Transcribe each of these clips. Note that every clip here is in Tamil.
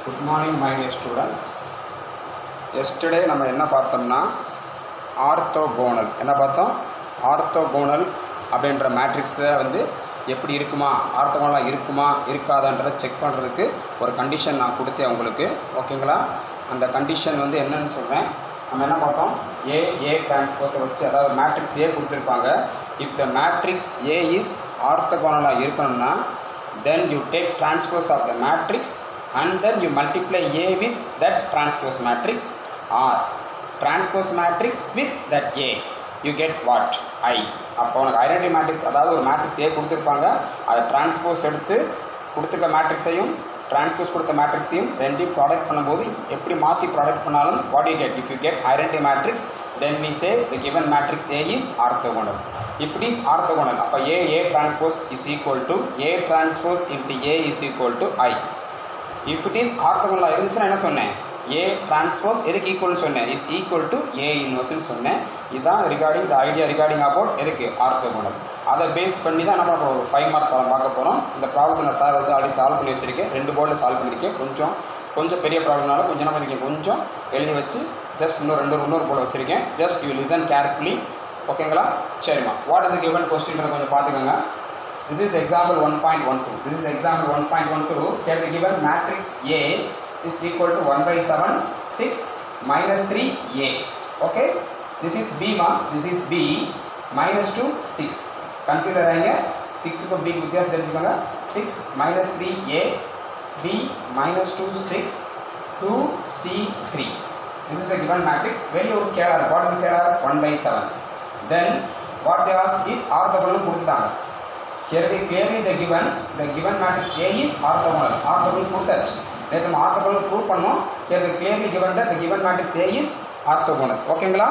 Good morning my dear students. Yesterday நம்ம என்ன பார்த்தோம்னா ஆர்த்தோகோனல் என்ன பார்த்தோம் ஆர்த்தோகோனல் அப்படின்ற மேட்ரிக்ஸை வந்து எப்படி இருக்குமா ஆர்த்தோகோனலாக இருக்குமா இருக்காதான்றதை செக் பண்ணுறதுக்கு ஒரு கண்டிஷன் நான் கொடுத்தேன் உங்களுக்கு ஓகேங்களா. அந்த கண்டிஷன் வந்து என்னன்னு சொல்கிறேன். நம்ம என்ன பார்த்தோம் ஏ டிரான்ஸ்போஸை வச்சு அதாவது மேட்ரிக்ஸ் ஏ கொடுத்துருப்பாங்க. If the matrix A is ஆர்த்தோகோனலாக இருக்கணும்னா then you take transpose of the matrix and then you multiply A with that transpose matrix or transpose matrix with that A, you get what I. அப்போ உனக்கு ஐடென்டி மேட்ரிக்ஸ் அதாவது ஒரு மேட்ரிக்ஸ் ஏ கொடுத்துருப்பாங்க, அதை டிரான்ஸ்போஸ் எடுத்து கொடுத்துருக்க மேட்ரிக்ஸையும் டிரான்ஸ்போஸ் கொடுத்த மேட்ரிக்ஸையும் ரெண்டையும் ப்ராடக்ட் பண்ணும்போது எப்படி மாற்றி ப்ராடக்ட் பண்ணாலும் what you get, if you get identity matrix then we say the given matrix A is orthogonal. If it is orthogonal, அப்போ A transpose is equal to A transpose into A is equal to I. If it is orthogonal இருந்துச்சுன்னா என்ன சொன்னேன் A transpose எதுக்கு ஈக்குவல்னு சொன்னேன் is equal to A inverse சொன்னேன். இதுதான் regarding the idea regarding about எதுக்கு ஆர்த்தோகோனல். அதை பேஸ் பண்ணி தான் நம்ம ஒரு 5 மார்க் ப்ராப்ளம் பார்க்க போகிறோம். இந்த ப்ராப்ளத்தை நான் சார் வந்து ஆல்ரெடி சால்வ் பண்ணி வச்சிருக்கேன், 2 போர்டில் சால்வ் பண்ணியிருக்கேன். கொஞ்சம் பெரிய ப்ராப்ளம்னால கொஞ்சம் நம்ம இருக்கேன், கொஞ்சம் எழுதி வச்சு ஜஸ்ட் இன்னொரு போர்டு வச்சிருக்கேன். ஜஸ்ட் யூ லிசன் கேர்ஃபுல்லி ஓகேங்களா. சரிம்மா, வாட் இஸ் த கிவன் கொஸ்டின்றதை கொஞ்சம் பார்த்துக்கோங்க. This is example 1.12. This is example 1.12. Here the given matrix A is equal to 1/7, 6 minus 3A. Okay? This is B ma. This is B minus 2, 6. Confuse ஆகாதீங்க. 6 को B வித்தியாசம் தெரிஞ்சுக்கோங்க. 6 minus 3A, B minus 2, 6, 2C3. This is the given matrix. Value of scalar. What is the scalar? 1/7. Then what they ask is orthogonal கொடுத்தாங்க. Here we clearly the given matrix A is orthogonal. Orthogonal கொடுத்தாச்சு. நேத்து நம்ம orthogonal ப்ரூவ் பண்ணோம். Here the clearly given that the given matrix A is orthogonal. ஓகேங்களா?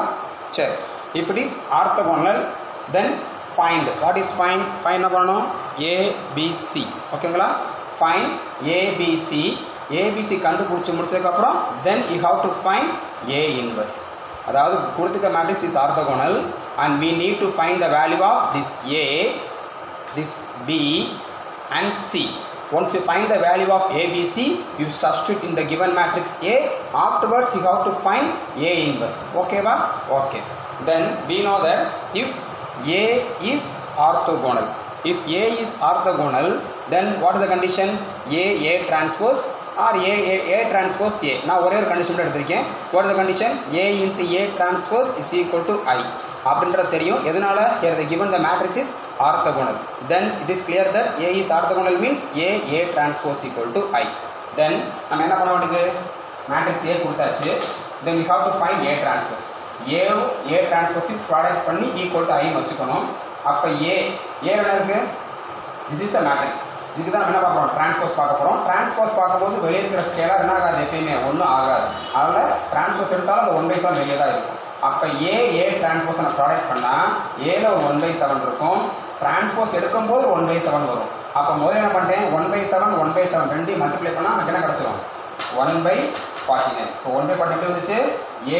சரி. If it is orthogonal then find. What is find? Find என்ன பண்ணணும்? A B C. ஓகேங்களா? Find A B C. A B C கண்டுபிடிச்சு முடிச்சதுக்கு அப்புறம் then you have to find A inverse. அதாவது கொடுத்துக்க matrix is orthogonal and we need to find the value of this A, this B and C. Once you find the value of A, B, C, you substitute in the given matrix A. Afterwards you have to find A inverse. Okay va? Okay. Then we know that if A is orthogonal, if A is orthogonal then what is the condition? A transpose or A transpose A. நான் ஒரே ஒரு கண்டிஷன் எடுத்திருக்கேன். What is the condition? A into A transpose is equal to I. அப்படின்றது தெரியும். எதனால? Here the given the matrix is orthogonal. Then it is clear that A is orthogonal means A transpose equal to I. Then நம்ம என்ன பண்ண வேண்டியது? மேட்ரிக்ஸ் A கொடுத்தாச்சு. Then we have to find A transpose. A transpose product பண்ணி equal to I ன்னு வச்சுக்கணும். அப்போ A என்ன இருக்கு? This is a matrix. இதுக்கு தான் என்ன பார்க்க போகிறோம்? டிரான்ஸ்போஸ் பார்க்க போகிறோம். டிரான்ஸ்போஸ் பார்க்கும்போது வெளியே இருக்கிற ஸ்கேலார் என்ன ஆகாது, எப்பயுமே ஒன்றும் ஆகாது. அதனால் டிரான்ஸ்போஸ் எடுத்தாலும் அந்த 1/7 வெளியே தான் இருக்கும். அப்போ ஏ டிரான்ஸ்போஸை நான் ப்ராடக்ட் பண்ணால் ஏல ஒரு 1/7 இருக்கும், டிரான்ஸ்போஸ் எடுக்கும்போது 1/7 வரும். அப்போ முதல்ல என்ன பண்ணிட்டேன் 1/7 ரெண்டையும் மல்டிப்ளை பண்ணால் நமக்கு என்ன கிடச்சிரும் 1/49. இப்போ 1/42 வந்துச்சு.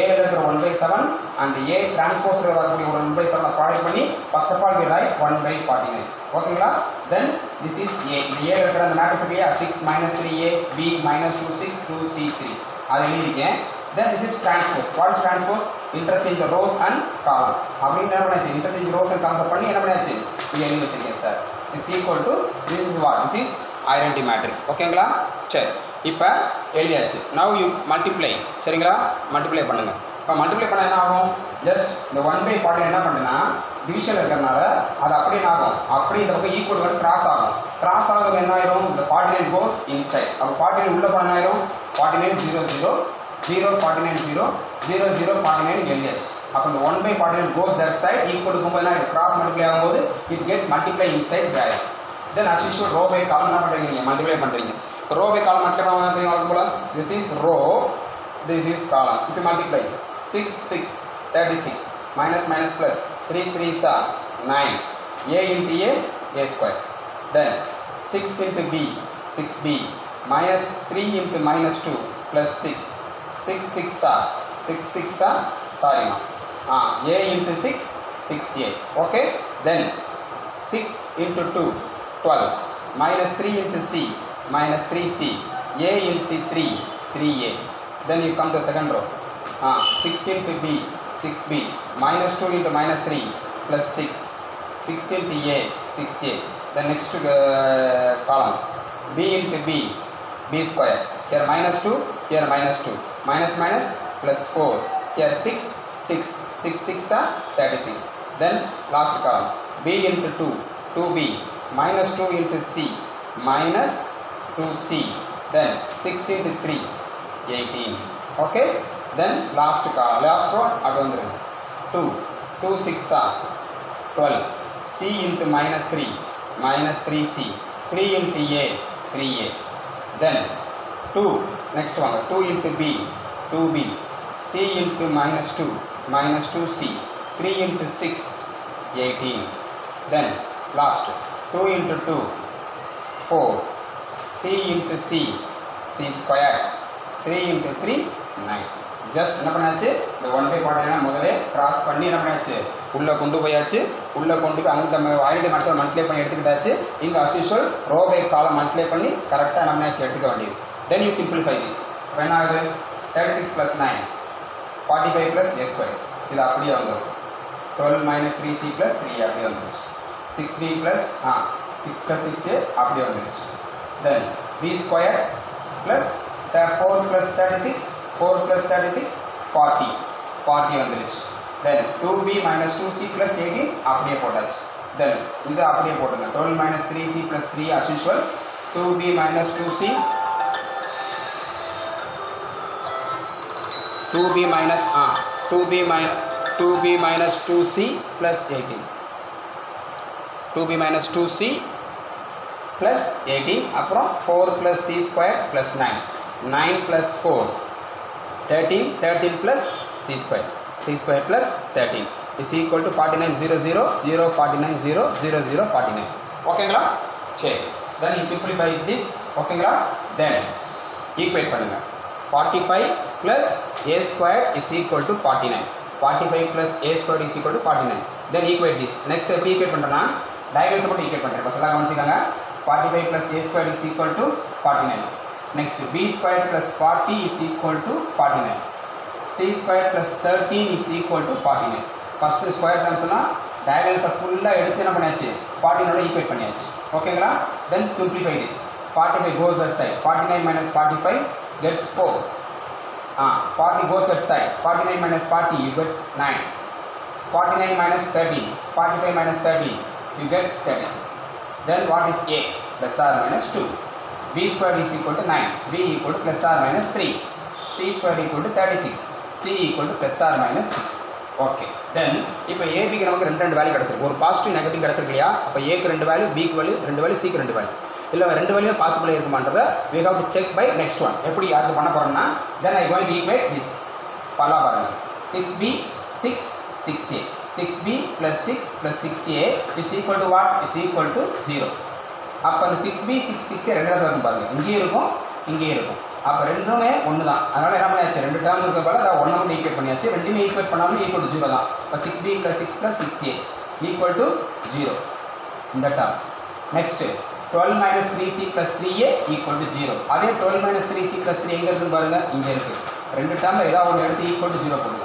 ஏல இருக்கிற 1/7 அண்ட் ஏ டிரான்ஸ்போஸில் வரக்கூடிய ஒரு 1/7 ப்ராடக்ட் பண்ணி first of all we write 1/49. ஓகேங்களா. Then this is a. இந்த ஏல இருக்கிற அந்த மேட்ரிக்ஸ் இல்லையா 6 minus 3A, B minus 2, 6, 2C3 அதை எழுதியிருக்கேன். Then this is transpose. What is transpose? Interchange the rows and column. அப்படின்னு என்ன பண்ணாச்சு? interchange rows and columns பண்ணி என்ன பண்ணாச்சு? இங்கே எழுதி வச்சிருக்கேன் sir. is equal to this is what? This is identity matrix. ஓகேங்களா? சரி, இப்போ எழுதியாச்சு. Now you multiply. சரிங்களா? மல்டிப்ளை பண்ணுங்க. இப்போ மல்டிப்ளை பண்ணால் என்ன ஆகும்? ஜஸ்ட் இந்த 1/40 என்ன பண்ணுன்னா டிவிஷன் இருக்கிறதுனால அது அப்படியே என்ன ஆகும்? அப்படி இந்த பக்கம் ஈக்குவல் வந்து கிராஸ் ஆகும். கிராஸ் ஆகும் என்ன ஆயிரும்? இந்த 49 goes inside. அப்போ 49 உள்ள போன ஆயிரும் 49 0 0 0 49 0 0 0 49 எழுதியாச்சு. அப்போ இந்த 1/49 goes that side equal to போது கிராஸ் மல்டிப்ளை ஆகும்போது it gets multiply inside bracket. Then as usual row by column என்ன பண்ணுறீங்க? நீங்கள் மல்டிப்ளை பண்ணுறீங்க. இப்போ row by column மல்டிப்ளை பண்ணுறீங்க வழக்கம் போல this is row, this is column. If you multiply 6 6 36 minus minus plus 3 3s are 9. A into A square. Then 6 into B 6B minus 3 into minus 2 plus 6 6 6 are sorry ma A into 6 6A. Okay. Then 6 into 2 12 minus 3 into C minus 3C A into 3, 3A. Then you come to the second row. 6 into B, 6B. Minus 2 into minus 3 plus 6. 6 into A, 6A. The next column. B into B, B square. Here minus 2, here minus 2. Minus minus plus 4. Here 6, 6. 6, 6 are 36. Then last column. B into 2, 2B. Minus 2 into C, minus 2C. Then 6 into 3, 18. Okay. Then last column, last row, 2. 2, 6 are 12. C into minus 3, minus 3C. 3 into A, 3A. Then 2, next one, 2 into B, 2B. C into minus 2, minus 2C. 3 into 6, 18. Then last, 2 into 2, 4. C into C, C square. 3 into 3, 9. Just என்ன பண்ணாச்சு, இந்த 1/40 முதலே கிராஸ் பண்ணி என்ன பண்ணாச்சு, உள்ளே கொண்டு போயாச்சு. உள்ளே கொண்டு போய் அங்கே நம்ம ஐடென்டி மேட்ரிக்ஸ் மல்டிப்ளை பண்ணி எடுத்துக்கிட்டாச்சு. இங்கே as usual row by column multiply பண்ணி கரெக்டாக என்ன பண்ணாச்சு எடுத்துக்க வேண்டியது. Then you simplify this. என்ன ஆகுது, 36 + 9 45 + a ஸ்கொயர். இது அப்படியே வந்துடும். 12 - 3c + 3 அப்படியே வந்துடுச்சு. 6b + 6 + 6a அப்படியே வந்துடுச்சு. தென் b ஸ்கொயர் ப்ளஸ் 4 + 36 4 + 36 40 40 வந்துடுச்சு. தென் 2b - 2c + 18 அப்படியே போட்டாச்சு. தென் இது அப்படியே போட்டுங்க. 12 - 3c + 3 as usual. 2b - 2c 2b - 2c + 18 2b - 2c + 18 அப்புறம் 4 + c square + 9 9 + 4 13 13 + c square c square + 13 is equal to 49 0 0 0 49 0 0 0 49. ஓகேங்களா? சரி, then you simplify this. ஓகேங்களா? then equate பண்ணுங்க. 45 + a square is equal to 49. 45 + a square is equal to 49. then equate this. next எப்படி equate பண்றேன்னா diagonals போட்டு equate பண்றேன். ஃபர்ஸ்ட் எல்லாம் கவனிச்சுக்கங்க. 45 + a square is equal to 49. next b square + 40 is equal to 49. c square + 13 is equal to 49. first square terms னா diagonals ஃபுல்லா எடுத்து என்ன பண்ணியாச்சு, 14 ஓட ஈக்குவேட் பண்ணியாச்சு. ஓகேங்களா? then simplify this. 45 goes that side. 49 - 45 gets 4. 40 goes that side. 49 - 40 you get 9. 49 - 13 45 - 13 you get 36. then what is a? ± 2. b square is equal to 9. b equal to ± 3. c square equal to 36. c equal to ± 6. Okay. தென் இப்போ ஏபிக்கு நமக்கு ரெண்டு வேல்யூ கிடச்சிருக்கு. ஒரு பாசிட்டிவ் நெகட்டிவ் கிடச்சிருக்கு இல்லையா? அப்போ ஏக்கு 2 வேல்யூ, பிக்கு வேல்யூ 2 வேல்யூ, சிக்கு 2 வேல்யூ. இல்லை 2 value பாசிபிளாக இருக்குமான்றதை we have to check by next one. எப்படி யாருக்கு பண்ண போகிறோம்னா then I going to equate this. பல்லா பாருங்க. 6b 6 6a 6b + 6 + 6a is equal to what? is equal to 0. அப்போ அந்த 6b 6 6a ரெண்டு இடத்துல இருக்கும் பாருங்க. இங்கேயும் இருக்கும், இங்கேயும் இருக்கும். அப்போ ரெண்டுமே ஒன்று தான். அதனால் என்ன பண்ணியாச்சு, 2 டேர்ம் இருக்க போல அதை ஒன்றை மட்டும் ஈக்குவேட் பண்ணியாச்சு. ரெண்டுமே ஈக்குவேட் பண்ணாலும் ஈக்குவல் டு 0 தான். இப்போ 6b + 6 + 6a ஈக்குவல் டு 0 இந்த term. Next 12 - 3c + 3a equal to 0. அதே 12 - 3c + 3 எங்கே இருக்குன்னு பாருங்க, இங்கே இருக்குது. ரெண்டு டேர்மில் ஏதாவது ஒன்று எடுத்து ஈக்குவல் டு 0 போடுங்க.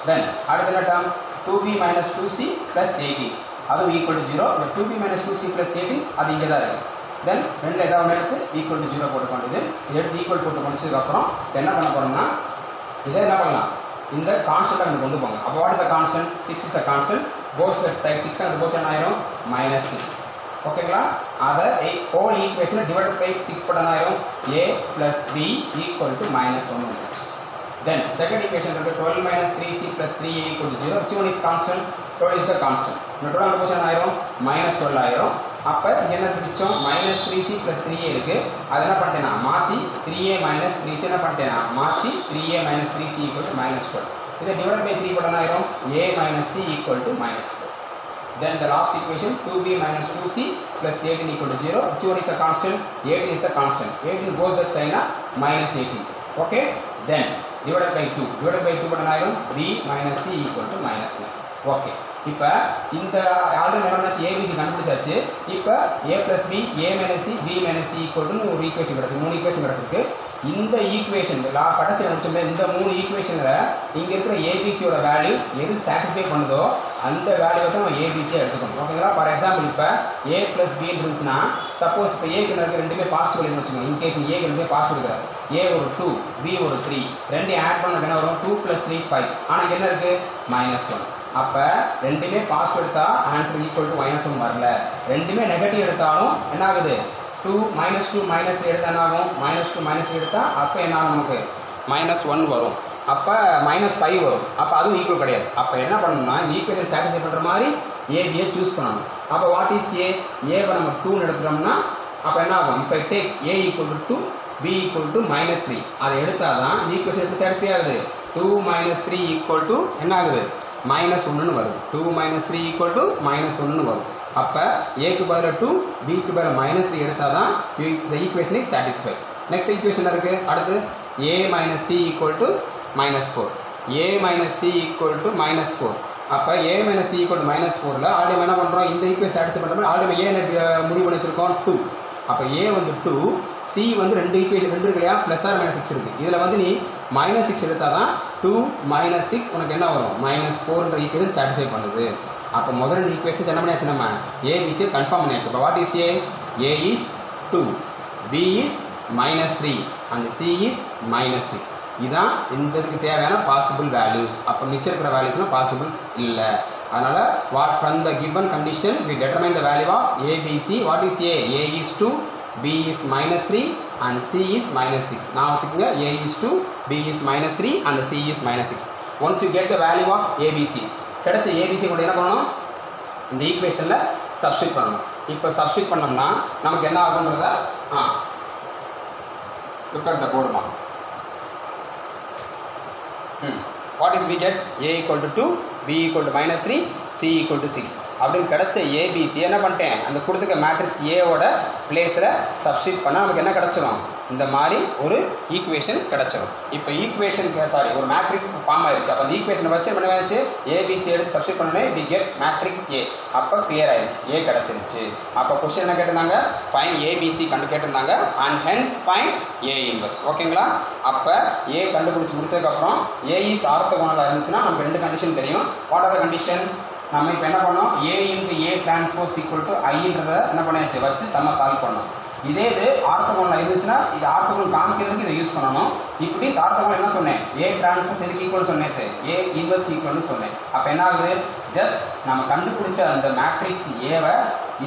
தென் அடுத்த என்ன டேர்ம், 2b - 2c + 18 அதுவும் ஈக்குவல் டு 0. 2b - 2c + 18 அது இங்கே தான் இருக்குது. தென் ரெண்டில் ஏதாவது ஒன்று எடுத்து ஈக்குவல் டு 0 போட்டுக்கொண்டது. இது எடுத்து ஈக்குவல் போட்டு முடிச்சதுக்கப்புறம் என்ன பண்ண போகிறோம்னா இதை என்ன பண்ணலாம், இந்த கான்ஸ்டன்ட் அங்கே கொண்டு போங்க. அப்போ what is a constant? 6 is a constant. Cos that side 6 அங்கே போச்சு என்ன ஆயிரும், -6. ஓகேங்களா? அதை ஹோல் ஈக்குவேஷனை டிவைட் பை 6 பண்ண ஆயிரும். a + b ஈக்குவல் டு -1 வந்துச்சு. தென் செகண்ட் ஈக்குவேஷன் இருக்கு 12 - 3c + 3a equal to 0. which one is constant? 12 is the constant. இந்த 12 அங்கே போச்சு என்ன ஆயிரும், -12 ஆயிரும். அப்போ இங்கே என்ன பிடிச்சோம், -3c + 3a இருக்குது. அது என்ன பண்ணிட்டேன்னா மாற்றி 3a - 3c என்ன பண்ணிட்டேன்னா மாற்றி 3a - 3c ஈக்குவல் டு -12. இதை டிவைட் பை 3 பண்ண ஆயிரும். a - c equal to -12. Then the last equation 2b - 2c + 18 equal to 0. which one is a constant? 18 is a constant. 18 goes that side -18. okay. then divided by 2 பண்ண ஆயிரும். b - c equal to -9. okay. இப்போ இந்த ஆல்ரெடி நடந்தாச்சு ஏபிசி கண்டுபிடிச்சாச்சு. இப்போ a + b a - c b - c = ஒரு ஈக்குவேஷன் கிடக்கு, 3 ஈக்குவேஷன் கிடக்கு. இந்த ஈக்குவேஷன் கடைசியில் முடிச்சோம்னா இந்த 3 ஈக்குவேஷனில் இங்கே இருக்கிற ஏபிசியோட வேல்யூ எது சாட்டிஸ்ஃபை பண்ணுதோ அந்த வேல்யூவை தான் நம்ம ஏபிசியாக எடுத்துக்கணும். ஓகேங்களா? ஃபார் எக்ஸாம்பிள் இப்போ a + b இருந்துச்சுன்னா சப்போஸ் இப்போ ஏக்கு இருக்க ரெண்டுமே பாசிட்டிவ் வேல்யூன்னு வச்சுக்கோங்க. இன்கேஸ் ஏக்கு ரெண்டுமே பாசிட்டிவ் இருக்கிறார், a ஒரு 2 b ஒரு 3 ரெண்டையும் ஆட் பண்ண என்ன வரும்? 2 + 3 5. ஆனால் என்ன இருக்குது? -1. அப்போ ரெண்டுமே பாசிட்டிவ் எடுத்தால் ஆன்சர் ஈக்குவல் டு -1 வரல. ரெண்டுமே நெகட்டிவ் எடுத்தாலும் என்ன ஆகுது? 2 - 2 - எடுத்தால் என்ன ஆகும்? -2 - எடுத்தால் அப்போ என்ன ஆகும்? நமக்கு -1 வரும். அப்போ -5 வரும். அப்போ அதுவும் ஈக்குவல் கிடையாது. அப்போ என்ன பண்ணணும்னா இந்த ஈக்குவேஷன் சாட்டிஸ்ஃபை பண்ணுற மாதிரி ஏபியை சூஸ் பண்ணணும். அப்போ வாட் இஸ் ஏவை நம்ம 2 எடுக்கிறோம்னா அப்போ என்ன ஆகும்? If I take a = 2 b = -3 அதை எடுத்தால் தான் இந்த ஈக்குவேஷன் எப்படி சாட்டிஸ்ஃபை ஆகுது? 2 - 3 = என்ன ஆகுது? -1 வருது. 2 - 3 = -1 வரும். அப்போ ஏக்கு பதிலாக 2 பிக்கு பதிலாக -3 எடுத்தால் தான் இந்த equation is satisfy. Next equation இருக்குது. அடுத்து a - c = -4. a - c = -4. அப்போ a - c = -4ல் ஆல்ரெடி என்ன பண்ணுறோம்? இந்த ஈக்குவேஷன் சாட்டிஸ்ஃபை பண்ணுற மாதிரி ஆல்ரெடி ஏ முடிவு பண்ணி வச்சிருக்கோம் 2. அப்போ a வந்து 2, c வந்து 2 ஈக்குவேஷன் 2 இருக்கு இல்லையா? +or -6 இருக்குது. இதில் வந்து நீ -6 எடுத்தால் தான் 2 - 6 உனக்கு என்ன வரும்? -4ன்ற ஈக்குவேஷன் சாட்டிஸ்ஃபை பண்ணுது. அப்போ முதல் ஈக்குவேஷன் என்ன பண்ணியாச்சு? நம்ம ஏபிசியை கன்ஃபார்ம் பண்ணியாச்சு. இப்போ what is a is 2, b is -3 and c is -6. இதுதான் இதற்கு தேவையான பாசிபிள் வேல்யூஸ். அப்போ மிச்சம் இருக்கிற வேல்யூஸ்லாம் பாசிபிள் இல்லை. அதனால் what from the given condition we determine the value of ABC. What is a is 2, b is -3 and c is -6. நான் வச்சுக்கோங்க a is 2, b is -3 and c is -6. Once you get the value of ABC, கிடைச்ச ஏபிசி கூட என்ன பண்ணணும்? இந்த ஈக்குவேஷனில் சப்ஸ்டியூட் பண்ணணும். இப்போ சப்ஸ்டியூட் பண்ணோம்னா நமக்கு என்ன ஆகுன்றத லுக் அட் த போர்டுமா. What is we get? a = 2, b = -3, c = 6 அப்படின்னு கிடைச்ச ஏபிசி என்ன பண்ணிட்டேன்? அந்த கொடுத்துக்க மேட்ரிக்ஸ் ஏவோட பிளேஸில் சப்ஸ்டியூட் பண்ணால் நமக்கு என்ன கிடச்சிரும்? இந்த மாதிரி ஒரு ஈக்குவேஷன் கிடச்சிரும். இப்போ ஈக்குவேஷன் ஒரு மேட்ரிக்ஸ் ஃபார்ம் ஆயிடுச்சு. அப்போ அந்த ஈக்குவேஷனை வச்சு என்ன ஆயிடுச்சு? ஏபிசி எடுத்து சப்ஸ்டியூட் பண்ணோன்னே வி கெட் மேட்ரிக்ஸ் ஏ. அப்போ கிளியர் ஆயிடுச்சு, ஏ கிடச்சிருச்சு. அப்போ கொஸ்டின் என்ன கேட்டிருந்தாங்க? ஃபைன் ஏபிசி கேட்டிருந்தாங்க and hence fine A inverse. ஓகேங்களா? அப்போ ஏ கண்டுபிடிச்சி முடிச்சதுக்கப்புறம் ஏ இஸ் ஆர்த்தோகோனலாக இருந்துச்சுன்னா நமக்கு 2 கண்டிஷன் தெரியும். What are the condition? நம்ம இப்போ என்ன பண்ணோம்? a × a டிரான்ஸ்போஸ் = ஐன்றதை என்ன பண்ணியாச்சு? வச்சு சம்ம சால்வ் பண்ணோம். இதே இது ஆர்த்தோகோனலாக இருந்துச்சுன்னா இது ஆர்த்தோகோனல் காமிக்கிறதுக்கு இதை யூஸ் பண்ணணும். இப்படி ஆர்த்தோகோனல் என்ன சொன்னேன்? a டிரான்ஸ்போஸ் எதுக்கு ஈக்குவல் சொன்னேன்? a இன்வெர்ஸ் ஈக்குவல்னு சொன்னேன். அப்போ என்ன ஆகுது? ஜஸ்ட் நம்ம கண்டுபிடிச்ச அந்த மேட்ரிக்ஸ் ஏவை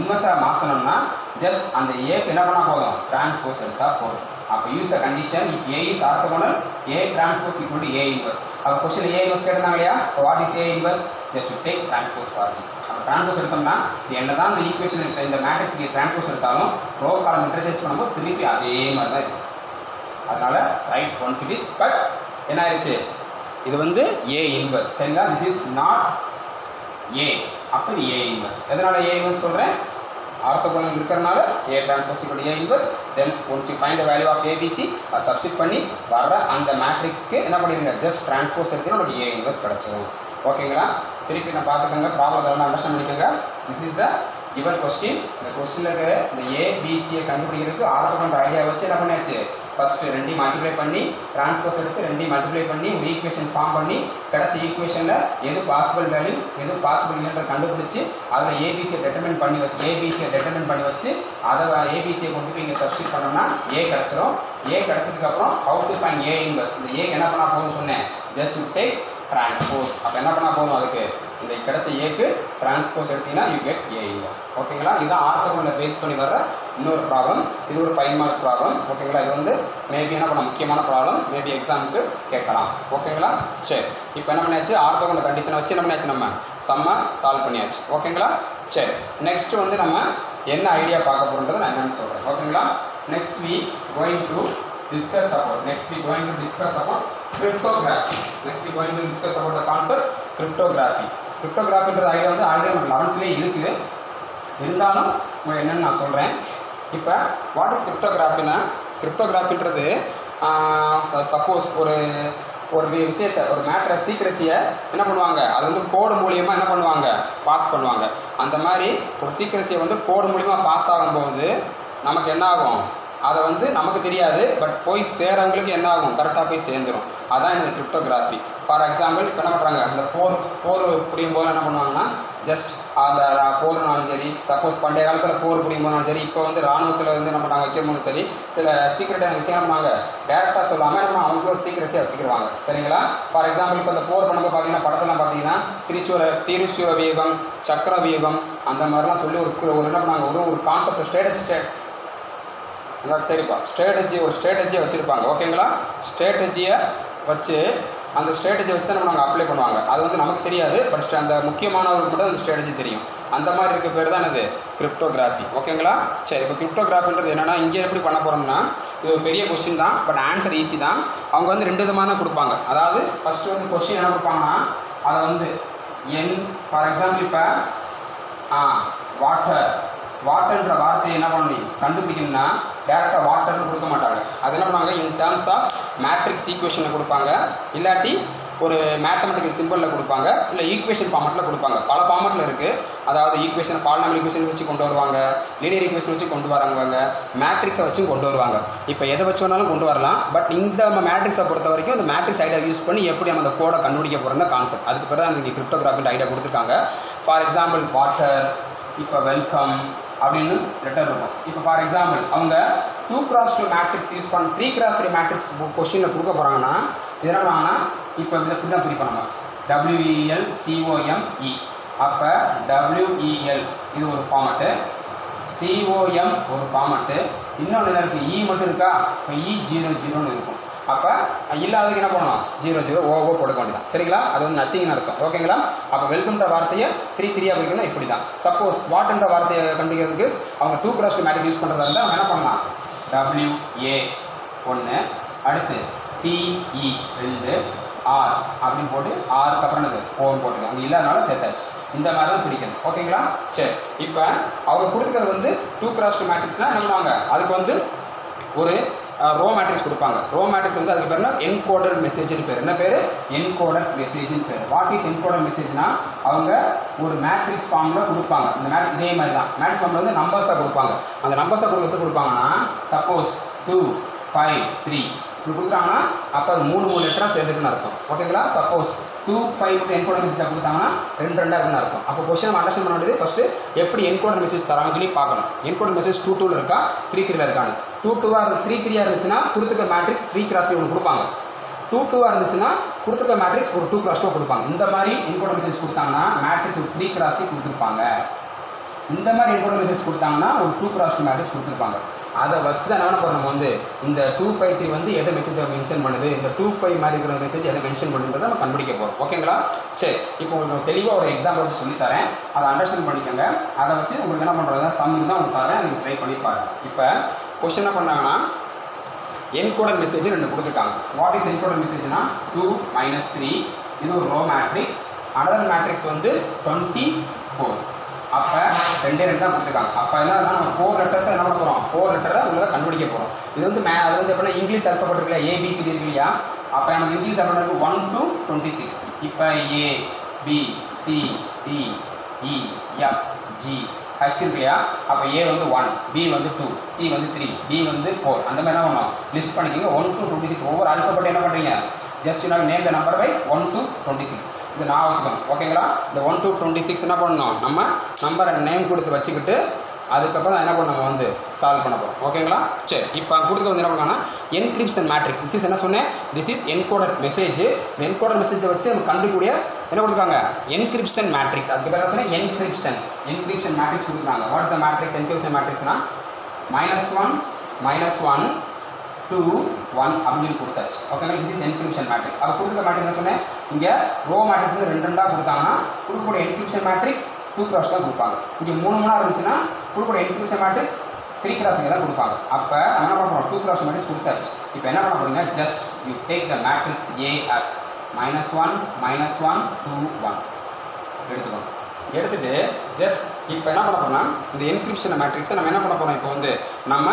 இன்வெர்ஸாக மாற்றணும்னா ஜஸ்ட் அந்த ஏக்கு என்ன பண்ணால் போதும்? டிரான்ஸ்போஸ் எடுத்தால் போதும். அப்போ use the condition if a is orthogonal a transpose = a inverse. அப்போ கொஸ்டின் a inverse கேட்டிருந்தாங்க இல்லையா? What is a inverse? Just take transpose for this. அப்போ டிரான்ஸ்போஸ் எடுத்தோம்னா என்ன தான் இந்த ஈக்குவேஷன் இந்த மேட்ரிக்ஸ்க்கு டிரான்ஸ்போஸ் எடுத்தாலும் ரோ காலம் இன்டர்சேஞ்ச் பண்ணும்போது திருப்பி அதே மாதிரி தான் இருக்கும். அதனால right once it is but என்ன ஆயிடுச்சு? இது வந்து a inverse. சரிங்களா? This is not a. அப்போ இது a inverse. எதனால a inverse சொல்கிறேன்? ஆர்த்தோகோனல் இருக்கிறனால a transpose = a inverse. Then once you find the value of ABC அதை சப்ஸ்டியூட் பண்ணி வர்ற அந்த மேட்ரிக்ஸ்க்கு என்ன பண்ணிடுங்க? ஜஸ்ட் டிரான்ஸ்போஸ் எடுத்து நமக்கு a இன்வெர்ஸ் கிடச்சிடும். ஓகேங்களா? திருப்பி நான் பார்த்துக்கோங்க, ப்ராப்ளத்தை நல்லா அண்டர்ஸ்டாண்ட் பண்ணிக்கோங்க. This is the given question. இந்த கொஸ்டினில் இருக்கிற இந்த ஏபிசியை கண்டுபிடிக்கிறதுக்கு ஆர்த்தோகோனல் ஐடியா வச்சு என்ன பண்ணியாச்சு? ஃபர்ஸ்ட் 2 மல்டிப்ளை பண்ணி டிரான்ஸ்போஸ் எடுத்து 2 மல்டிப்ளை பண்ணி ஒரு ஈக்குவேஷன் ஃபார்ம் பண்ணி கிடைச்ச ஈக்குவேஷனில் எது பாசிபிள் வேல்யூ எது பாசிபிள் இல்லைன்ற கண்டுபிடிச்சி அதில் ஏபிசியை டெட்டர்மின் பண்ணி வச்சு அதை ஏபிசியை கொண்டு போய் இங்கே சப்ஸ்டியூட் பண்ணோம்னா ஏ கிடச்சிரும். ஏ கிடச்சதுக்கப்புறம் how to find A inverse? இந்த ஏக்கு என்ன பண்ணால் போதும்னு சொன்னேன்? Just you take transpose. அப்போ என்ன பண்ணால் போதும்? அதுக்கு இந்த கிடைச்ச ஏக்கு டிரான்ஸ்போஸ் எடுத்தீங்கன்னா யூ கெட் ஏ இன்வெர்ஸ். ஓகேங்களா? இதுதான் ஆர்த்தோகோனலை பேஸ் பண்ணி வர்ற இன்னொரு ப்ராப்ளம். இது ஒரு 5 மார்க் ப்ராப்ளம். ஓகேங்களா? இது வந்து மேபி என்ன பண்ண முக்கியமான ப்ராப்ளம், மேபி எக்ஸாமுக்கு கேட்கலாம். ஓகேங்களா? சரி, இப்போ என்ன பண்ணியாச்சு? ஆர்த்தோகோனல் கண்டிஷனை வச்சு என்ன பண்ணியாச்சு? நம்ம சம்ம சால்வ் பண்ணியாச்சு. ஓகேங்களா? சரி, நெக்ஸ்ட் வந்து நம்ம என்ன ஐடியா பார்க்க போகிறோன்றதை நான் என்னன்னு சொல்கிறேன். ஓகேங்களா? Next week going to discuss about cryptography. Next we going to discuss about the concept cryptography. Cryptographyன்றது ஐடியா வந்து ஆல்ரெடி நமக்கு 11th இருக்குது. இருந்தாலும் என்னன்னு நான் சொல்கிறேன். இப்போ வாட் இஸ் கிரிப்டோகிராஃபினா? கிரிப்டோகிராஃபின்றது சப்போஸ் ஒரு ஒரு விஷயத்தை ஒரு மேட்ரை சீக்ரெசியை என்ன பண்ணுவாங்க, அது வந்து கோடு மூலியமாக என்ன பண்ணுவாங்க, பாஸ் பண்ணுவாங்க. அந்த மாதிரி ஒரு சீக்ரெசியை வந்து கோடு மூலியமாக பாஸ் ஆகும்போது நமக்கு என்ன ஆகும், அதை வந்து நமக்கு தெரியாது, பட் போய் சேரவங்களுக்கு என்ன ஆகும், கரெக்டாக போய் சேர்ந்துடும். அதான் இந்த கிரிப்டோகிராஃபி. ஃபார் எக்ஸாம்பிள் இப்போ என்ன பண்ணுறாங்க, அந்த போர் புரியும் போது என்ன பண்ணுவாங்கன்னா, ஜஸ்ட் அந்த போர்னாலும் சரி, சப்போஸ் பண்டைய காலத்தில் போர் புரியும் போதுனாலும் சரி, இப்போ வந்து ராணுவத்தில் வந்து நம்ம நாங்கள் வைக்கிறோம்னு சரி, சில சீக்ரெட்டான விஷயம் பண்ணுவாங்க, டேரெக்டாக சொல்லாமல் நம்ம அவங்களுக்கு ஒரு சீக்ரெட்ஸியாக வச்சுக்கிடுவாங்க. சரிங்களா? ஃபார் எக்ஸாம்பிள் இப்போ இந்த போர் பண்ணும்போது பார்த்தீங்கன்னா, படத்தெல்லாம் பார்த்தீங்கன்னா திரிசூல வியூகம், சக்கர வியூகம் அந்த மாதிரிலாம் சொல்லி ஒரு என்ன பண்ணாங்க, ஒரு கான்செப்ட் சரிப்பா ஒரு ஸ்ட்ராட்டஜியை வச்சுருப்பாங்க. ஓகேங்களா? ஸ்ட்ராட்டஜியை வச்சு அந்த ஸ்ட்ராட்டஜியை வச்சு தான் நம்ம அப்ளை பண்ணுவாங்க. அது வந்து நமக்கு தெரியாது, பட் அந்த முக்கியமானவர்களுக்கு மட்டும் அந்த ஸ்ட்ராட்டஜி தெரியும். அந்த மாதிரி இருக்க பேர் தான் இது கிரிப்டோகிராஃபி. ஓகேங்களா? சரி, இப்போ கிரிப்டோகிராஃபின்றது என்னென்னா, இங்கே எப்படி பண்ண போகிறோம்னா, இது ஒரு பெரிய கொஸ்டின் தான், பட் ஆன்சர் ஈஸி தான். அவங்க வந்து 2 விதமான கொடுப்பாங்க. அதாவது ஃபஸ்ட்டு வந்து கொஸ்டின் என்ன கொடுப்பாங்கன்னா, அதை வந்து ஃபார் எக்ஸாம்பிள் இப்போ வாட்டர்ன்ற வார்த்தையை என்ன பண்ணி கண்டுபிடிக்கணும்னா டேரெக்டாக வாட்டர்னு கொடுக்க மாட்டாங்க. அது என்ன பண்ணுவாங்க, இன் டேர்ம்ஸ் ஆஃப் மேட்ரிக்ஸ் ஈக்குவேஷனில் கொடுப்பாங்க, இல்லாட்டி ஒரு மேத்தமெட்டிக்கல் சிம்பிளில் கொடுப்பாங்க, இல்லை ஈக்குவேஷன் ஃபார்மெட்டில் கொடுப்பாங்க. பல ஃபார்மெட்டில் இருக்குது. அதாவது ஈக்குவேஷன் பாலினாமியல் ஈக்குவேஷன் வச்சு கொண்டு வருவாங்க, லீனியர் ஈக்குவேஷன் வச்சு கொண்டு வராங்க, மேட்ரிக்ஸை வச்சும் கொண்டு வருவாங்க. இப்போ எதை வச்சு வேணாலும் கொண்டு வரலாம். பட் இந்த மேட்ரிக்ஸை பொறுத்த வரைக்கும் இந்த மேட்ரிக்ஸ் ஐடியா யூஸ் பண்ணி எப்படி நம்ம அந்த கோடை கண்டுபிடிக்க போகிற கான்செப்ட், அதுக்கு பிறகு தான் இந்த கிரிப்டோகிராஃபின்ற ஐடியா கொடுத்துருக்காங்க. ஃபார் எக்ஸாம்பிள் வாட்டர், இப்போ வெல்கம் அப்படின்னு லெட்டர் இருக்கும். இப்போ ஃபார் எக்ஸாம்பிள் அவங்க 2x2 மேட்ரிக்ஸ் யூஸ் பண்ண 3x3 மேட்ரிக்ஸ் கொஸ்டினில் கொடுக்க போகிறாங்கன்னா, இது என்ன பண்ணாங்கன்னா, இப்போ இதில் இப்படி தான் பிரிப்போம் நம்ம, WELCOME. அப்போ WEL இது ஒரு ஃபார்மெட்டு, COM ஒரு ஃபார்மெட்டு, இன்னொன்று என்ன இருக்குது, E மட்டும் இருக்கா, இப்போ E00 இருக்கும். அப்போ இல்லாததுக்கு என்ன பண்ணணும், 00 ஓ போட வேண்டியதான். சரிங்களா? அது வந்து நத்திங்னு அர்த்தம். ஓகேங்களா? அப்போ வெல்கம்ன்ற வார்த்தையை 3 வைக்கணும். இப்படி தான். சப்போஸ் வாட்ன்ற வார்த்தையை கண்டுக்கிறதுக்கு அவங்க 2x2 மேட்ரிக்ஸ் யூஸ் பண்ணுறதா இருந்தால் அவங்க என்ன பண்ணலாம், WA 1, அடுத்து TE 2, R அப்படின்னு போட்டு ஆருக்கு அப்புறம் என்னது ஓன்னு போட்டுருங்க. அங்கே இல்லாதனால சேர்த்தாச்சு. இந்த மாதிரி தான் பிரிக்கணும். ஓகேங்களா? சரி, இப்போ அவங்க கொடுத்துக்கிறது வந்து 2x2 மேட்ரிக்ஸ்னால் என்ன பண்ணுவாங்க, அதுக்கு வந்து ஒரு ரோ மேட்ரிக்ஸ் கொடுப்பாங்க. ரோ மேட்ரிக்ஸ் வந்து அதுக்கு பேர் என்ன, என்கோடட் மெசேஜ்னு பேர். என்ன பேர், என்கோடட் மெசேஜ்னு பேர். வாட் இஸ் என்கோடட் மெசேஜ்னா, அவங்க ஒரு மேட்ரிக்ஸ் ஃபார்மில் கொடுப்பாங்க. இந்த இதே மாதிரி தான் மேட்ரிக்ஸ் ஃபார்மில் வந்து நம்பர்ஸாக கொடுப்பாங்க. அந்த நம்பர்ஸாக கொடுப்பாங்கன்னா, சப்போஸ் 2, 5, 3 இப்படி கொடுக்குறாங்கன்னா, அப்போ அது 3 லெட்டராக சேர்ந்துக்குன்னு அர்த்தம். ஓகேங்களா? சப்போஸ் 2, 5 என்கோடட் மெசேஜ் கொடுத்தாங்கன்னா 2 இருக்குன்னு அர்த்தம். அப்போ கொஸ்டின் அண்டர்ஸ்டாண்ட் பண்ண வேண்டியது ஃபஸ்ட்டு எப்படி என்கோடட் மெசேஜ் தராங்கன்னு சொல்லி பார்க்கணும். என்கோடட் மெசேஜ் 2 இருக்கா, 3 இருக்கான்னு. 2 3 இருந்துச்சுன்னா கொடுத்துக்க மேட்ரிக்ஸ் 3x3 ஒன்று கொடுப்பாங்க. 2 இருந்துச்சுன்னா கொடுத்துக்க மேட்ரிக்ஸ் ஒரு 2x2 கொடுப்பாங்க. இந்த மாதிரி என்கோடட் மெசேஜ் கொடுத்தாங்கன்னா மேட்ரிக்ஸ் 3x3 கொடுத்துருப்பாங்க. இந்த மாதிரி என்கோடட் மெசேஜ் கொடுத்தாங்கன்னா ஒரு 2x2 மேட்ரிக்ஸ் கொடுத்துருப்பாங்க. அதை வச்சு தான் என்ன பண்ண நம்ம வந்து இந்த 253 வந்து எதை மெசேஜை மென்ஷன் பண்ணுது, இந்த 25 மாதிரி இருக்கிற மெசேஜ் எதை மென்ஷன் பண்ணுறதை நம்ம கண்டுபிடிக்க போகிறோம். ஓகேங்களா? சரி, இப்போ உங்களுக்கு தெளிவாக ஒரு எக்ஸாம்பிள் வச்சு சொல்லித்தரேன், அதை அண்டர்ஸ்டாண்ட் பண்ணிக்கோங்க. அதை வச்சு உங்களுக்கு என்ன பண்ணுறது சம் தான் உங்களுக்கு தரேன், நீங்கள் ட்ரை பண்ணி பாருங்கள். இப்போ கொஸ்டின் என்ன பண்ணாங்கன்னா, என்கோடட் மெசேஜ் 2 கொடுத்துருக்காங்க. வாட் இஸ் என்கோடட் மெசேஜ்னா 2 - 3 இது ஒரு ரோ மேட்ரிக்ஸ். அனதர் மேட்ரிக்ஸ் வந்து 24. அப்போ 2 தான் கொடுத்துருக்காங்க. அப்போ என்ன நம்ம 4 லெட்டர்ஸை என்ன பண்ண போகிறோம், 4 லெட்டரை உங்களை கண்டுபிடிக்க போகிறோம். இது வந்து அது வந்து எப்படின்னா இங்கிலீஷ் அல்ஃபபெட் இருக்குல்லையா, ABCD இருக்கு இல்லையா. அப்போ நமக்கு இங்கிலீஷ் அல்ஃபபெட் 1 to 26. இப்போ ABCDEFG H இருக்கு இல்லையா. அப்போ A வந்து 1, B வந்து 2, C வந்து 3, D வந்து 4. அந்த மாதிரி என்ன பண்ணணும், லிஸ்ட் பண்ணிக்கோங்க. 1 to 26 ஒவ்வொரு அல்ஃபபெட் என்ன பண்ணுறீங்க, just you name the number by 1 to 26. இது நான் வச்சுக்கணும். ஓகேங்களா? இந்த 1 to 26 என்ன பண்ணணும், நம்ம நம்பரை நேம் கொடுத்து வச்சுக்கிட்டு அதுக்கப்புறம் என்ன பண்ண நம்ம வந்து சால்வ் பண்ண போகிறோம். ஓகேங்களா? சரி, இப்போ கொடுத்து வந்து என்ன பண்ணாங்கன்னா என்கிரிப்ஷன் மேட்ரிக்ஸ். திஸ் இஸ் என்ன சொன்னேன், திஸ் இஸ் என்கோடட் மெசேஜ். இந்த என்கோடட் மெசேஜை வச்சு நம்ம கண்டுக்கூடிய என்ன கொடுத்துருக்காங்க, என்கிரிப்ஷன் மேட்ரிக்ஸ். அதுக்கு பேர் சொன்னேன் என்கிரிப்ஷன் மேட்ரிக்ஸ் கொடுத்துருக்காங்க. What is the matrix, encryption மேட்ரிக்ஸ்னா -1 2 1 அப்படின்னு கொடுத்தாச்சு. ஓகேங்களா? This is encryption matrix. அது கொடுத்துருக்க மேட்ரிக்ஸ் என்ன சொன்னேன், இங்கே ரோ மேட்ரிக்ஸ் வந்து 2 கொடுத்தாங்கன்னா கொடுக்கக்கூடிய என்கிரிப்ஷன் மேட்ரிக்ஸ் 2x தான் கொடுப்பாங்க. இங்கே 3 இருந்துச்சுன்னா கொடுக்கக்கூடிய என்கிரிப்ஷன் மேட்ரிக்ஸ் 3x தான் கொடுப்பாங்க. அப்போ நம்ம என்ன பண்ணுறோம், 2x மேட்ரிக்ஸ் கொடுத்தாச்சு. இப்போ என்ன பண்ண போறீங்க, just you take the matrix A as -1 -1 2 1 எடுத்துக்கணும். எடுத்துட்டு ஜஸ்ட் இப்போ என்ன பண்ண போறோம்னா இந்த என்கிரிப்ஷன் மேட்ரிக்ஸை நம்ம என்ன பண்ண போறோம், இப்போ வந்து நம்ம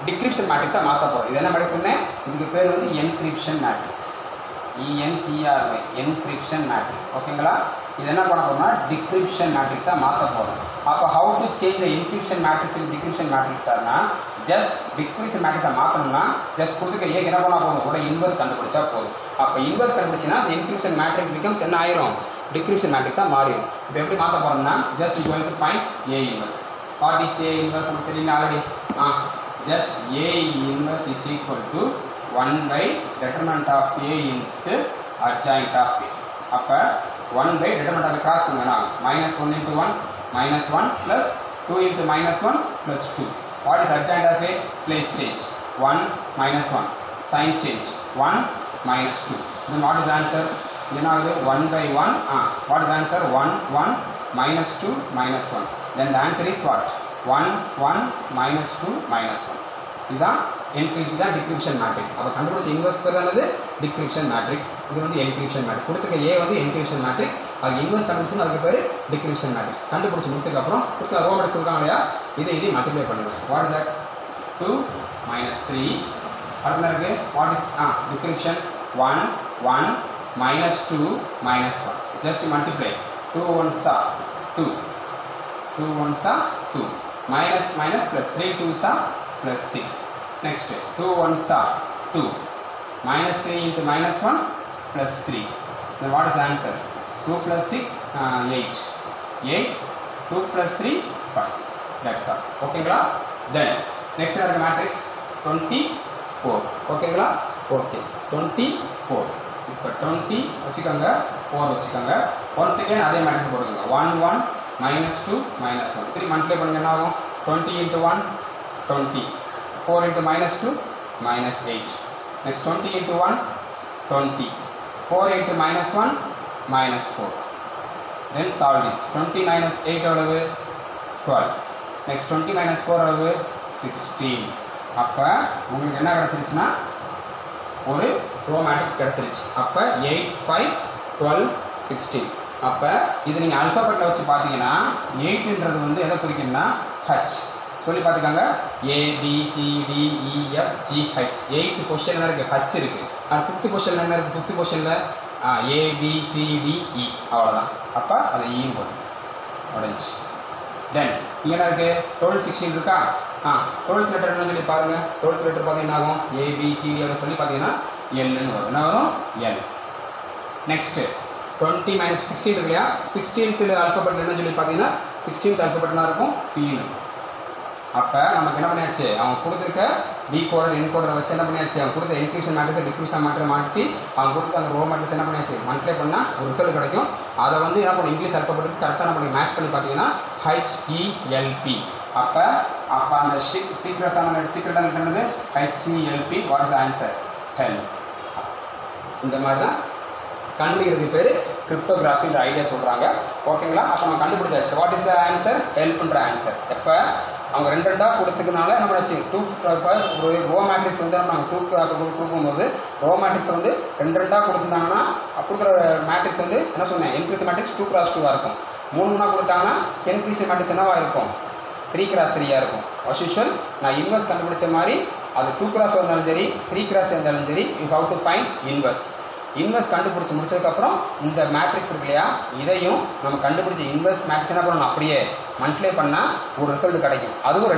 டிகிரிப்ஷன் மேட்ரிக்ஸை மாற்ற போகிறோம். இது என்ன மேட்ரிக்ஸ் சொன்னேன், இதுக்கு பேர் வந்து encryption matrix. ENCRY encryption matrix. ஓகேங்களா? இது என்ன பண்ண போறோம்னா decryption matrix மாத்த போறோம். அப்ப how to change the encryption matrix to decryption matrix ஆனா just decryption matrix மாத்தணும்னா just கொடுத்துக்க A என்ன பண்ணா போதும் கூட inverse கண்டுபிடிச்சா போதும். அப்ப inverse கண்டுபிடிச்சினா the encryption matrix becomes என்ன ஆயிரும் decryption matrix மாறிடும். இப்போ எப்படி மாத்த போறோம்னா just going to find A inverse. What is A inverse நமக்கு தெரியல already. Just A inverse is equal to 1 by determinant of A into adjoint of A. அப்ப 1 by determinant of cross பண்ணுங்க minus 1 into 1 minus 1 plus 2 into minus 1 plus 2. What is adjoint of A? Place change 1 minus 1 sign change 1 minus 2. Then what is the answer? Then 1 by 1 what is the answer? 1 1 minus 2 minus 1. Then the answer is what? 1 1 minus 2 minus 1. இதுதான் encryption தான் decryption matrix. அப்ப கண்டுபிடிச்ச இன்வெர்ஸ் பேர் என்னது decryption matrix. இது வந்து encryption matrix. கொடுத்துக்க A வந்து encryption matrix. அது இன்வெர்ஸ் கண்டுபிடிச்சா அதுக்கு பேரு decryption matrix. கண்டுபிடிச்சு முடிச்சதுக்கு அப்புறம் கொடுத்த ரோ மேட்ரிக்ஸ் கொடுக்காங்க இல்லையா இதை மல்டிப்ளை பண்ணுங்க. What is that? 2 minus 3. அடுத்து இருக்கு what is decryption 1 1 minus 2 minus 1. Just multiply 2 1s are 2 2 1s are 2 minus minus plus 3 2s are plus 6. Next 2 1s are 2 minus 3 into minus 1 plus 3. Then what is the answer? 2 plus 6 8 8 2 plus 3 5. That's all. Okayங்களா? Then next is matrix 24. Okayங்களா? Okay 24. இப்போ 20 வச்சுக்கோங்க 4 வச்சுக்கோங்க once again அதே மேட்ரிக்ஸ் போடுங்க 1 1 minus 2 minus 1 3 மல்டிப்ளை பண்ணுங்க என்ன ஆகும் 20 into 1 20 4 into minus 2 minus 8. Next 20 into 1 20 4 into minus 1 minus 4. Then solve this 20 minus 8 எவ்வளவு 12. Next 20 minus 4 எவ்வளவு 16. அப்ப உங்களுக்கு என்ன கிடைச்சிருச்சுன்னா ஒரு ரோ மேட்ரிக்ஸ் கிடைச்சிருச்சு. அப்ப 8 5 12 16. அப்ப இது நீங்க ஆல்பாபெட்ல வச்சு பாத்தீங்கன்னா 8ன்றது வந்து எதை குறிக்கும்னா H சொல்லி பாத்துக்கங்க A B C D E F G H 8th question என்ன இருக்கு H இருக்கு. and 5th क्वेश्चन என்ன இருக்கு 5th क्वेश्चनல A B C D E அவ்வளவுதான். அப்ப அது E ன்னு போடுங்க. ஆரஞ்சு. then இங்க என்ன இருக்கு 12 16 இருக்கா 12th லெட்டர் என்ன சொல்லி பாருங்க 12th லெட்டர் பாத்தீங்கன்னா என்ன ஆகும் A B C D அப்படி சொல்லி பாத்தீங்கன்னா L ன்னு வரும். என்ன வரும் L. நெக்ஸ்ட் 20 minus 16 இருக்கு இல்லையா 16th ஆல்பபெட் என்ன சொல்லி பாத்தீங்கன்னா 16th ஆல்பபெட் என்ன இருக்கும் P ன்னு. அப்ப நமக்கு என்ன பண்ணியாச்சு அவங்க கொடுத்துருக்க டிகோடர் என்கோடரை வச்சு என்ன பண்ணியாச்சு அவங்க கொடுத்த என்கிரிப்ஷன் மேட்ரிக்ஸ் டிக்ரிப்ஷன் மேட்ரிக்ஸ் மாற்றி அவங்க கொடுத்த அந்த ரோ மேட்ரிக்ஸ் என்ன பண்ணியாச்சு மல்டிப்ளை பண்ணா ஒரு ரிசல்ட் கிடைக்கும். அதை வந்து என்ன பண்ணும் இங்கிலீஷ் ஆல்பபெட்டுக்கு கரெக்டாக நம்ம மேட்ச் பண்ணி பார்த்தீங்கன்னா HELP. அப்ப அந்த சீக்ரெட்டான என்னது HELP. What is answer help. இந்த மாதிரி தான் கண்டுபிடிக்கிறதுக்கு பேர் கிரிப்டோகிராஃபின்ற ஐடியா சொல்றாங்க. ஓகேங்களா? அப்போ நம்ம கண்டுபிடிச்சாச்சு வாட் இஸ் த ஆன்சர் ஹெல்ப்ன்ற ஆன்சர். எப்போ அவங்க ரெண்டு ரெண்டாக கொடுத்துக்கனால நம்ம ஆச்சு ஒரு ரோ மேட்ரிக்ஸ் வந்து நம்ம 2 கொடுக்கும்போது ரோ மேட்ரிக்ஸ் வந்து ரெண்டு ரெண்டாக கொடுத்துருந்தாங்கன்னா கொடுக்குற மேட்ரிக்ஸ் வந்து என்ன சொன்னேன் என்கிரிப்ஷன் மேட்ரிக்ஸ் 2x2 இருக்கும். 3 கொடுத்தாங்கன்னா என்கிரிப்ஷன் மேட்ரிக்ஸ் என்னவா இருக்கும் 3x3 இருக்கும். as usual நான் இன்வெர்ஸ் கண்டுபிடிச்ச மாதிரி அது 2x இருந்தாலும் சரி 3x இருந்தாலும் சரி you have to find inverse. Inverse கண்டுபிடிச்சி முடிச்சதுக்கப்புறம் இந்த மேட்ரிக்ஸ் இருக்கு இல்லையா இதையும் நம்ம கண்டுபிடிச்ச இன்வெர்ஸ் மேட்ரிக்ஸ் என்ன பண்ணணும் அப்படியே மல்டிப்ளை பண்ணால் ஒரு ரிசல்ட் கிடைக்கும். அதுவும்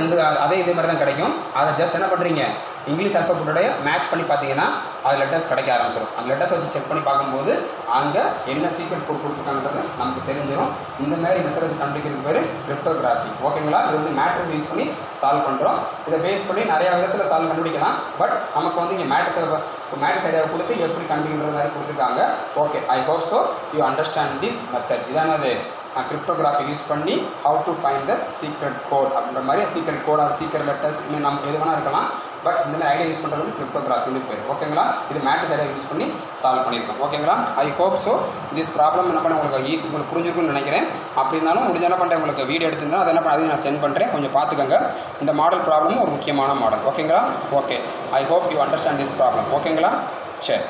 அதே இதே மாதிரி தான் கிடைக்கும். அதை ஜஸ்ட் என்ன பண்ணுறீங்க இங்கிலீஷ் ஆல்பபெட்டோட மேட்ச் பண்ணி பார்த்தீங்கன்னா அது லெட்டர்ஸ் கிடைக்க ஆரம்பிச்சிடும். அந்த லெட்டர்ஸ் வச்சு செக் பண்ணி பார்க்கும்போது அங்கே என்ன சீக்ரெட் கோட் கொடுத்துருக்காங்கன்றது நமக்கு தெரிஞ்சிடும். இந்த மாதிரி மெத்தட் வச்சு கண்டுபிடிக்கிறதுக்கு பேர் கிரிப்டோகிராஃபி. ஓகேங்களா? இது வந்து மேட்ரிக்ஸ் யூஸ் பண்ணி சால்வ் பண்ணுறோம். இதை பேஸ் பண்ணி நிறைய விதத்தில் சால்வ் கண்டுபிடிக்கலாம். பட் நமக்கு வந்து இங்கே மேட்ரிக்ஸ் ஐடியாவை கொடுத்து எப்படி கண்டுபிடிக்கிறது மாதிரி கொடுத்துருக்காங்க. Okay I hope so you understand this method. இதானது கிரிப்டோகிராஃபி யூஸ் பண்ணி how to find the secret code அப்படின்ற மாதிரி secret code or secret letters இன்னும் நம்ம எது வேணா இருக்கலாம். பட் இந்த மாதிரி ஐடியா யூஸ் பண்ணுறது வந்து கிரிப்டோகிராஃபின்னு பேர். ஓகேங்களா? இது மேட்ரிக்ஸ் ஐடியா யூஸ் பண்ணி சால்வ் பண்ணியிருக்கோம். ஓகேங்களா? ஐ ஹோப் ஸோ திஸ் ப்ராப்ளம் என்ன பண்ண உங்களுக்கு புரிஞ்சிருக்குன்னு நினைக்கிறேன். அப்படி இருந்தாலும் முடிஞ்ச என்ன பண்ணுறேன் உங்களுக்கு வீடியோ எடுத்திருந்தால் அதை என்ன பண்ண அதையும் நான் சென்ட் பண்ணுறேன். கொஞ்சம் பார்த்துக்கோங்க. இந்த மாடல் ப்ராப்ளமும் ஒரு முக்கியமான மாடல். ஓகேங்களா? Okay I hope you understand this problem. ஓகேங்களா? சரி.